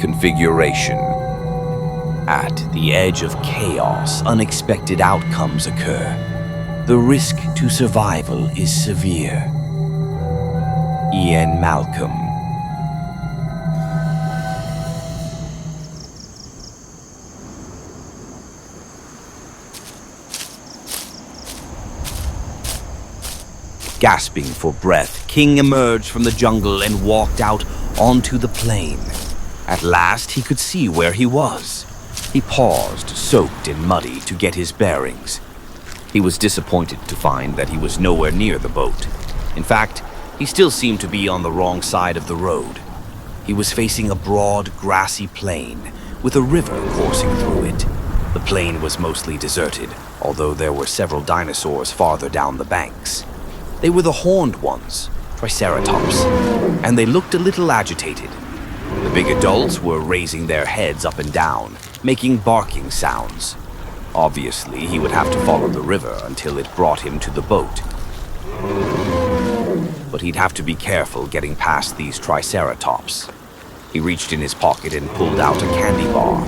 configuration. At the edge of chaos, unexpected outcomes occur. The risk to survival is severe. Ian Malcolm. Gasping for breath, King emerged from the jungle and walked out onto the plain. At last, he could see where he was. He paused, soaked and muddy, to get his bearings. He was disappointed to find that he was nowhere near the boat. In fact, he still seemed to be on the wrong side of the road. He was facing a broad, grassy plain with a river coursing through it. The plain was mostly deserted, although there were several dinosaurs farther down the banks. They were the horned ones, Triceratops, and they looked a little agitated. The big adults were raising their heads up and down, making barking sounds. Obviously, he would have to follow the river until it brought him to the boat. But he'd have to be careful getting past these Triceratops. He reached in his pocket and pulled out a candy bar.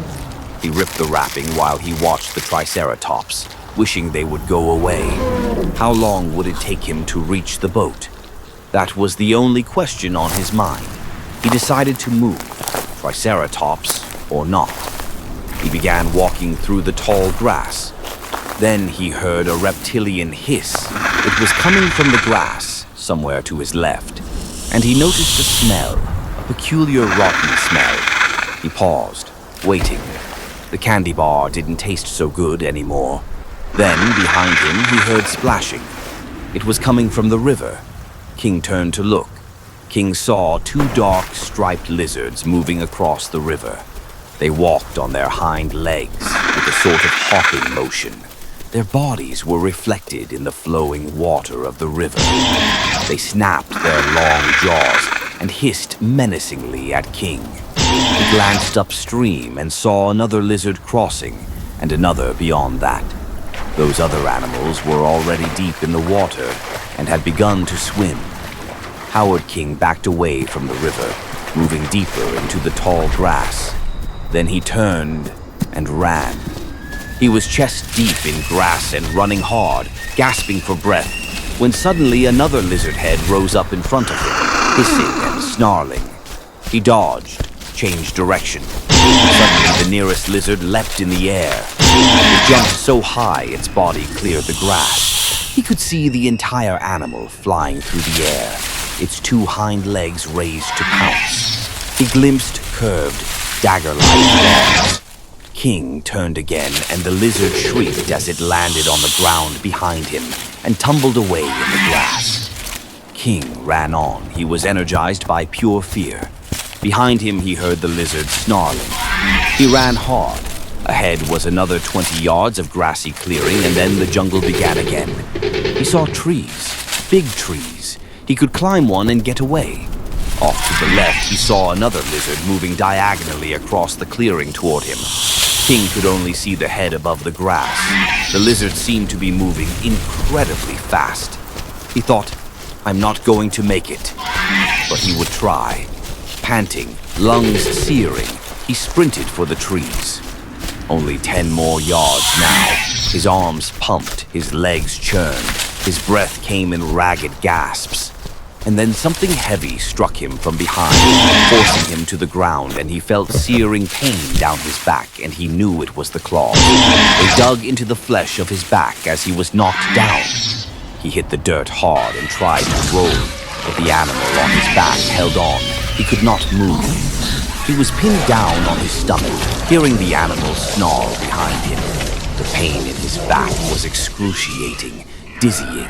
He ripped the wrapping while he watched the Triceratops, wishing they would go away. How long would it take him to reach the boat? That was the only question on his mind. He decided to move, Triceratops or not. He began walking through the tall grass. Then he heard a reptilian hiss. It was coming from the grass, somewhere to his left, and he noticed a smell, a peculiar rotten smell. He paused, waiting. The candy bar didn't taste so good anymore. Then, behind him, he heard splashing. It was coming from the river. King turned to look. King saw two dark, striped lizards moving across the river. They walked on their hind legs with a sort of hopping motion. Their bodies were reflected in the flowing water of the river. They snapped their long jaws and hissed menacingly at King. He glanced upstream and saw another lizard crossing, and another beyond that. Those other animals were already deep in the water and had begun to swim. Howard King backed away from the river, moving deeper into the tall grass. Then he turned and ran. He was chest deep in grass and running hard, gasping for breath, when suddenly another lizard head rose up in front of him, hissing and snarling. He dodged, changed direction. Suddenly the nearest lizard leapt in the air. It jumped so high its body cleared the grass. He could see the entire animal flying through the air, its two hind legs raised to pounce. He glimpsed curved, dagger-like claws. King turned again, and the lizard shrieked as it landed on the ground behind him and tumbled away in the grass. King ran on. He was energized by pure fear. Behind him, he heard the lizard snarling. He ran hard. Ahead was another 20 yards of grassy clearing, and then the jungle began again. He saw trees, big trees. He could climb one and get away. Off to the left, he saw another lizard moving diagonally across the clearing toward him. King could only see the head above the grass. The lizard seemed to be moving incredibly fast. He thought, "I'm not going to make it." But he would try. Panting, lungs searing, he sprinted for the trees. Only 10 more yards now. His arms pumped, his legs churned, his breath came in ragged gasps. And then something heavy struck him from behind, forcing him to the ground, and he felt searing pain down his back, and he knew it was the claws. They dug into the flesh of his back as he was knocked down. He hit the dirt hard and tried to roll, but the animal on his back held on. He could not move. He was pinned down on his stomach, hearing the animal snarl behind him. The pain in his back was excruciating, dizzying.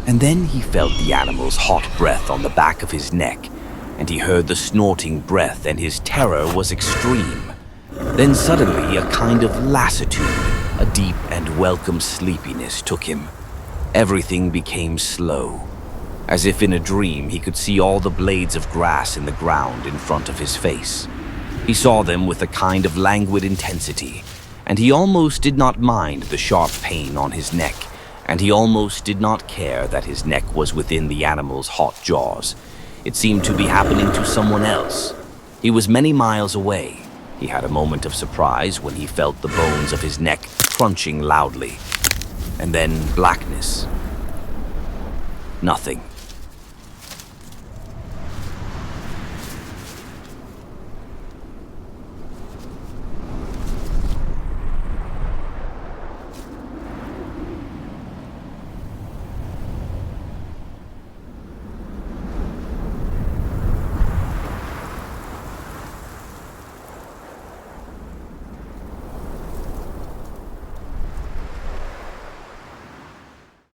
And then he felt the animal's hot breath on the back of his neck, and he heard the snorting breath, and his terror was extreme. Then suddenly a kind of lassitude, a deep and welcome sleepiness took him. Everything became slow. As if in a dream, he could see all the blades of grass in the ground in front of his face. He saw them with a kind of languid intensity, and he almost did not mind the sharp pain on his neck, and he almost did not care that his neck was within the animal's hot jaws. It seemed to be happening to someone else. He was many miles away. He had a moment of surprise when he felt the bones of his neck crunching loudly. And then blackness. Nothing.